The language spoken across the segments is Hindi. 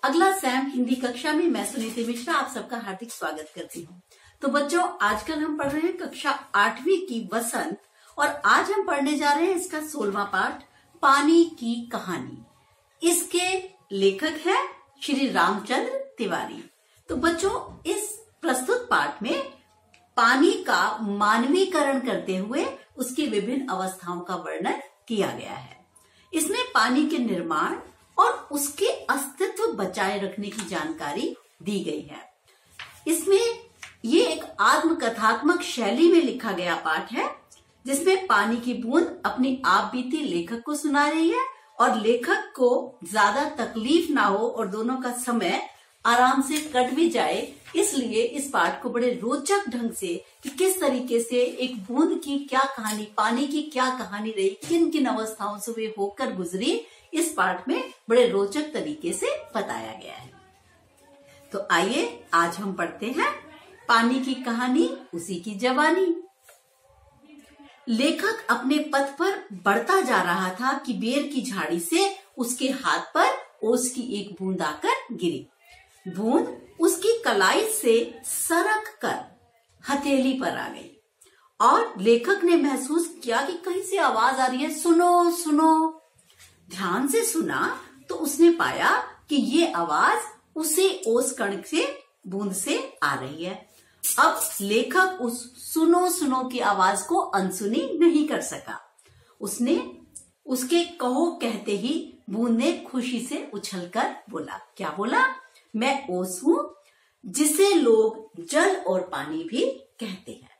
अगला सैम हिंदी कक्षा में मैं सुनीति मिश्रा आप सबका हार्दिक स्वागत करती हूँ। तो बच्चों, आजकल हम पढ़ रहे हैं कक्षा 8वीं की वसंत और आज हम पढ़ने जा रहे हैं इसका 16वां पाठ, पानी की कहानी। इसके लेखक हैं श्री रामचंद्र तिवारी। तो बच्चों, इस प्रस्तुत पाठ में पानी का मानवीकरण करते हुए उसकी विभिन्न अवस्थाओं का वर्णन किया गया है। इसमें पानी के निर्माण और उसके अस्तित्व बचाए रखने की जानकारी दी गई है। इसमें ये एक आत्मकथात्मक शैली में लिखा गया पाठ है, जिसमें पानी की बूंद अपनी आप बीती लेखक को सुना रही है और लेखक को ज्यादा तकलीफ ना हो और दोनों का समय आराम से कट भी जाए, इसलिए इस पाठ को बड़े रोचक ढंग से कि किस तरीके से एक बूंद की क्या कहानी, पानी की क्या कहानी रही, किन किन अवस्थाओं से वे होकर गुजरी, इस पाठ में बड़े रोचक तरीके से बताया गया है। तो आइए आज हम पढ़ते हैं पानी की कहानी, उसी की जवानी। लेखक अपने पथ पर बढ़ता जा रहा था कि बेर की झाड़ी से उसके हाथ पर ओस की एक बूंद आकर गिरी। बूंद उसकी कलाई से सरक कर हथेली पर आ गई और लेखक ने महसूस किया कि कहीं से आवाज आ रही है, सुनो सुनो। ध्यान से सुना तो उसने पाया कि ये आवाज उसे ओस कण से बूंद से आ रही है। अब लेखक उस सुनो सुनो की आवाज को अनसुनी नहीं कर सका। उसने उसके कहो कहते ही बूंद ने खुशी से उछलकर बोला। क्या बोला? मैं ओस हूं जिसे लोग जल और पानी भी कहते हैं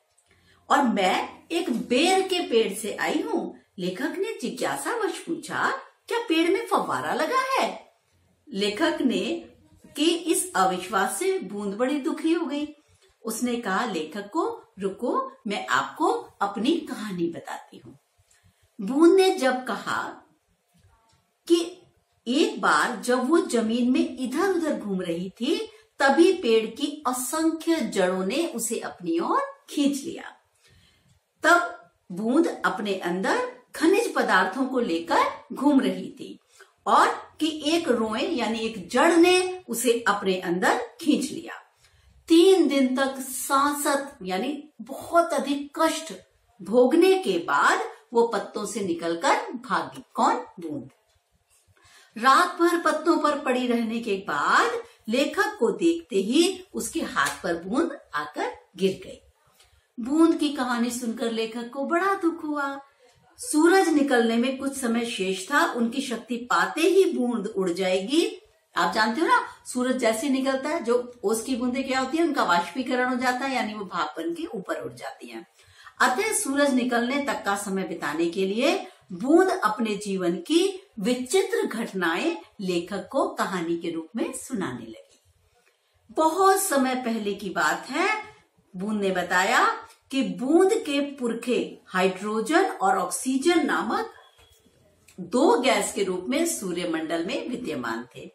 और मैं एक बेर के पेड़ से आई हूं। लेखक ने जिज्ञासावश पूछा, क्या पेड़ में फव्वारा लगा है? लेखक ने कि इस अविश्वास से बूंद बड़ी दुखी हो गई। उसने कहा लेखक को, रुको, मैं आपको अपनी कहानी बताती हूँ। बूंद ने जब कहा कि एक बार जब वो जमीन में इधर उधर घूम रही थी, तभी पेड़ की असंख्य जड़ों ने उसे अपनी ओर खींच लिया। तब बूंद अपने अंदर खनिज पदार्थों को लेकर घूम रही थी और कि एक रोए यानी एक जड़ ने उसे अपने अंदर खींच लिया। 3 दिन तक सांसत यानी बहुत अधिक कष्ट भोगने के बाद वो पत्तों से निकलकर भागी। कौन? बूंद। रात भर पत्तों पर पड़ी रहने के बाद लेखक को देखते ही उसके हाथ पर बूंद आकर गिर गई। बूंद की कहानी सुनकर लेखक को बड़ा दुख हुआ। सूरज निकलने में कुछ समय शेष था। उनकी शक्ति पाते ही बूंद उड़ जाएगी। आप जानते हो ना, सूरज जैसे निकलता है, जो ओस की बूंदें क्या होती है, उनका वाष्पीकरण हो जाता है, यानी वो भाप बन के ऊपर उड़ जाती हैं। अतः सूरज निकलने तक का समय बिताने के लिए बूंद अपने जीवन की विचित्र घटनाएं लेखक को कहानी के रूप में सुनाने लगी। बहुत समय पहले की बात है। बूंद ने बताया कि बूंद के पुरखे हाइड्रोजन और ऑक्सीजन नामक 2 गैस के रूप में सूर्यमंडल में विद्यमान थे।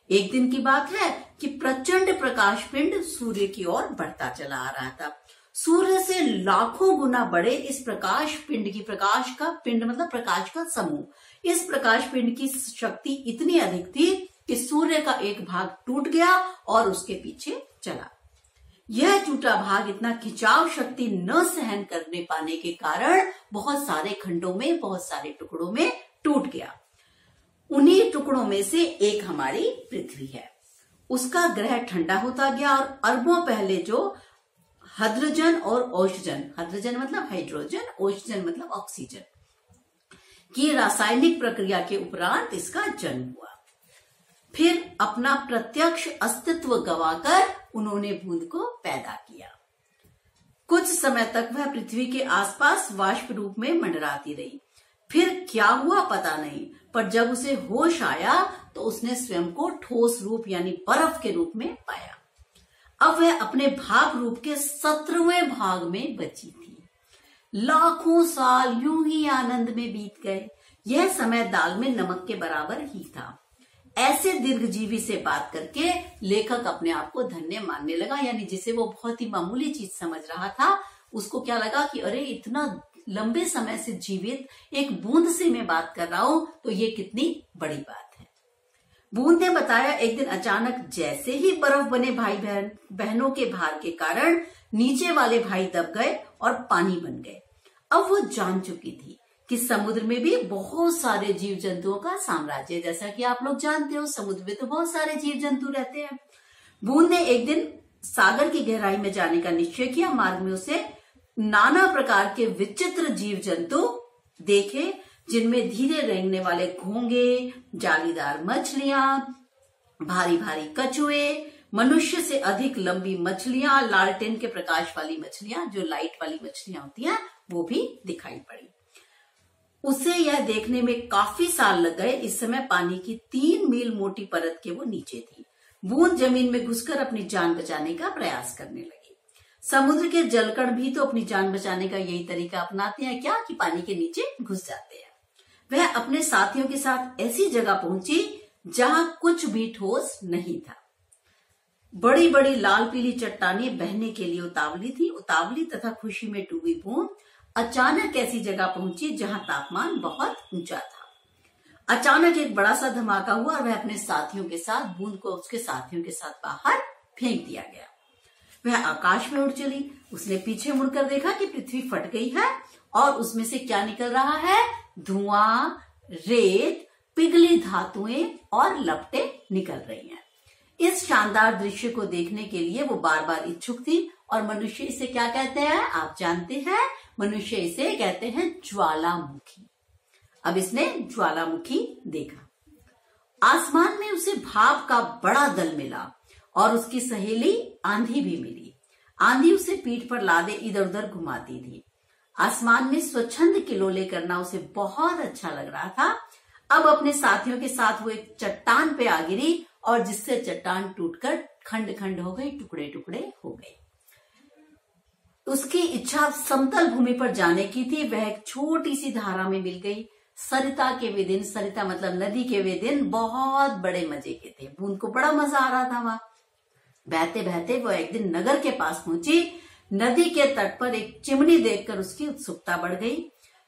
एक दिन की बात है कि प्रचंड प्रकाश पिंड सूर्य की ओर बढ़ता चला आ रहा था। सूर्य से लाखों गुना बड़े इस प्रकाश पिंड की, प्रकाश का पिंड मतलब प्रकाश का समूह, इस प्रकाश पिंड की शक्ति इतनी अधिक थी कि सूर्य का एक भाग टूट गया और उसके पीछे चला। यह टूटा भाग इतना खिंचाव शक्ति न सहन करने पाने के कारण बहुत सारे खंडों में, बहुत सारे टुकड़ों में टूट गया। उन्हीं टुकड़ों में से एक हमारी पृथ्वी है। उसका ग्रह ठंडा होता गया और अरबों पहले जो हाइड्रोजन और ऑक्सीजन, हाइड्रोजन मतलब हाइड्रोजन, ऑक्सीजन मतलब ऑक्सीजन की रासायनिक प्रक्रिया के उपरांत इसका जन्म हुआ। फिर अपना प्रत्यक्ष अस्तित्व गंवाकर उन्होंने बूंद को पैदा किया। कुछ समय तक वह पृथ्वी के आसपास वाष्प रूप में मंडराती रही। फिर क्या हुआ पता नहीं, पर जब उसे होश आया तो उसने स्वयं को ठोस रूप यानी बर्फ के रूप में पाया। अब वह अपने भाप रूप के 17वें भाग में बची थी। लाखों साल यूं ही आनंद में बीत गए। यह समय दाल में नमक के बराबर ही था। ऐसे दीर्घजीवी से बात करके लेखक अपने आप को धन्य मानने लगा, यानी जिसे वो बहुत ही मामूली चीज समझ रहा था, उसको क्या लगा कि अरे इतना लंबे समय से जीवित एक बूंद से मैं बात कर रहा हूं तो ये कितनी बड़ी बात है। बूंद ने बताया, एक दिन अचानक जैसे ही बर्फ बने भाई बहनों के भार के कारण नीचे वाले भाई दब गए और पानी बन गए। अब वो जान चुकी थी कि समुद्र में भी बहुत सारे जीव जंतुओं का साम्राज्य है। जैसा कि आप लोग जानते हो, समुद्र में तो बहुत सारे जीव जंतु रहते हैं। बूंद ने एक दिन सागर की गहराई में जाने का निश्चय किया। मार्ग में उसे नाना प्रकार के विचित्र जीव जंतु देखे, जिनमें धीरे रेंगने वाले घोंगे, जालीदार मछलियां, भारी भारी कछुए, मनुष्य से अधिक लंबी मछलियां, लालटेन के प्रकाश वाली मछलियां, जो लाइट वाली मछलियां होती हैं, वो भी दिखाई पड़ी। उसे यह देखने में काफी साल लग गए। इस समय पानी की 3 मील मोटी परत के वो नीचे थी। बूंद जमीन में घुसकर अपनी जान बचाने का प्रयास करने लगी। समुद्र के जलकण भी तो अपनी जान बचाने का यही तरीका अपनाते हैं क्या, कि पानी के नीचे घुस जाते हैं। वह अपने साथियों के साथ ऐसी जगह पहुंची जहां कुछ भी ठोस नहीं था। बड़ी बड़ी लाल पीली चट्टानें बहने के लिए उतावली थी। उतावली तथा खुशी में डूबी बूंद अचानक ऐसी जगह पहुंची जहां तापमान बहुत ऊंचा था। अचानक एक बड़ा सा धमाका हुआ और वह अपने साथियों के साथ, बूंद को उसके साथियों के साथ बाहर फेंक दिया गया। वह आकाश में उड़ चली। उसने पीछे मुड़कर देखा कि पृथ्वी फट गई है और उसमें से क्या निकल रहा है, धुआं, रेत, पिघली धातुएं और लपटें निकल रही हैं। इस शानदार दृश्य को देखने के लिए वो बार बार इच्छुक थी। और मनुष्य इसे क्या कहते हैं, आप जानते हैं, मनुष्य इसे कहते हैं ज्वालामुखी। अब इसने ज्वालामुखी देखा। आसमान में उसे भाप का बड़ा दल मिला और उसकी सहेली आंधी भी मिली। आंधी उसे पीठ पर लादे इधर उधर घुमाती थी। आसमान में स्वच्छंद किलोले करना उसे बहुत अच्छा लग रहा था। अब अपने साथियों के साथ वो एक चट्टान पे आ गिरी और जिससे चट्टान टूटकर खंड खंड हो गई, टुकड़े टुकड़े हो गए। उसकी इच्छा समतल भूमि पर जाने की थी। वह एक छोटी सी धारा में मिल गई। सरिता के वे दिन, सरिता मतलब नदी के वे दिन बहुत बड़े मजे के थे। बूंद को बड़ा मजा आ रहा था वहां। बहते बहते वो एक दिन नगर के पास पहुंची। नदी के तट पर एक चिमनी देखकर उसकी उत्सुकता बढ़ गई।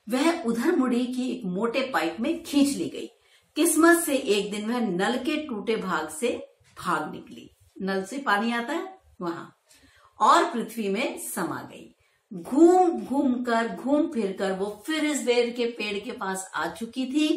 वह उधर मुड़ी कि एक मोटे पाइप में खींच ली गई। किस्मत से एक दिन वह नल के टूटे भाग से भाग निकली। नल से पानी आता है वहां, और पृथ्वी में समा गई। घूम फिर कर वो फिर इस बेर के पेड़ के पास आ चुकी थी।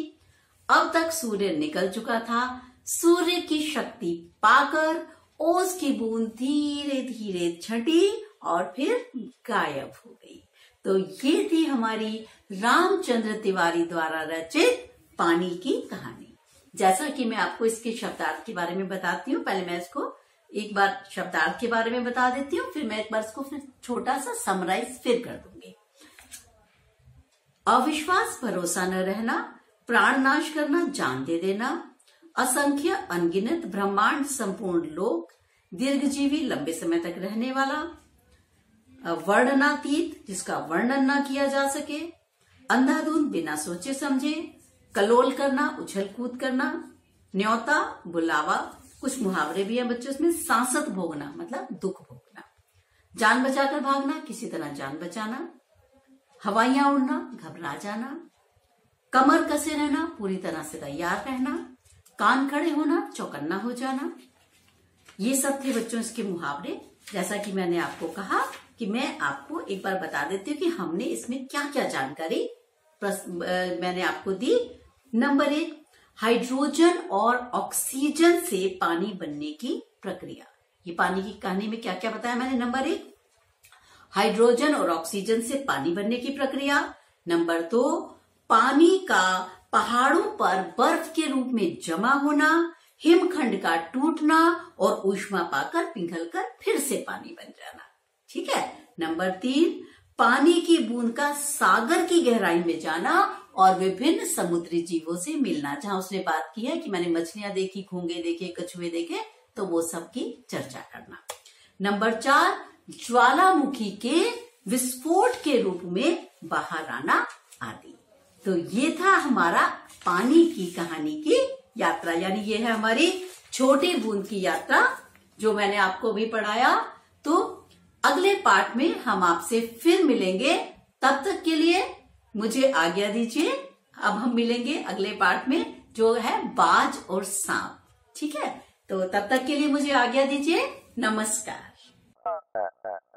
अब तक सूर्य निकल चुका था। सूर्य की शक्ति पाकर ओस की बूंद धीरे धीरे छटी और फिर गायब हो गई। तो ये थी हमारी रामचंद्र तिवारी द्वारा रचित पानी की कहानी। जैसा कि मैं आपको इसके शब्दार्थ के बारे में बताती हूँ, पहले मैं इसको एक बार शब्दार्थ के बारे में बता देती हूँ, फिर मैं एक बार इसको फिर छोटा सा समराइज फिर कर दूंगी। अविश्वास, भरोसा न रहना, प्राण नाश करना, जान दे देना, असंख्य अनगिनत, ब्रह्मांड, संपूर्ण लोक, दीर्घजीवी, लंबे समय तक रहने वाला, वर्णनातीत, जिसका वर्णन न किया जा सके, अंधाधुंध, बिना सोचे समझे, कलोल करना, उछल कूद करना, न्योता, बुलावा, कुछ मुहावरे भी हैं बच्चों इसमें, सांसत भोगना मतलब दुख भोगना, जान बचाकर भागना, किसी तरह जान बचाना, हवाइयां उड़ना, घबरा जाना, कमर कसे रहना, पूरी तरह से तैयार रहना, कान खड़े होना, चौकन्ना हो जाना। ये सब थे बच्चों इसके मुहावरे। जैसा कि मैंने आपको कहा कि मैं आपको एक बार बता देती हूँ कि हमने इसमें क्या क्या जानकारी मैंने आपको दी। नंबर 1, हाइड्रोजन और ऑक्सीजन से पानी बनने की प्रक्रिया। ये पानी की कहानी में क्या क्या बताया मैंने। नंबर 1, हाइड्रोजन और ऑक्सीजन से पानी बनने की प्रक्रिया। नंबर 2, पानी का पहाड़ों पर बर्फ के रूप में जमा होना, हिमखंड का टूटना और ऊष्मा पाकर पिघलकर फिर से पानी बन जाना। ठीक है। नंबर 3, पानी की बूंद का सागर की गहराई में जाना और विभिन्न समुद्री जीवों से मिलना। जहां उसने बात की है कि मैंने मछलियां देखी, घोंगे देखे, कछुए देखे, तो वो सब की चर्चा करना। नंबर 4, ज्वालामुखी के विस्फोट के रूप में बाहर आना आदि। तो ये था हमारा पानी की कहानी की यात्रा, यानी ये है हमारी छोटी बूंद की यात्रा जो मैंने आपको भी पढ़ाया। तो अगले पार्ट में हम आपसे फिर मिलेंगे। तब तक के लिए मुझे आज्ञा दीजिए। अब हम मिलेंगे अगले पार्ट में जो है बाज और सांप। ठीक है, तो तब तक के लिए मुझे आज्ञा दीजिए। नमस्कार।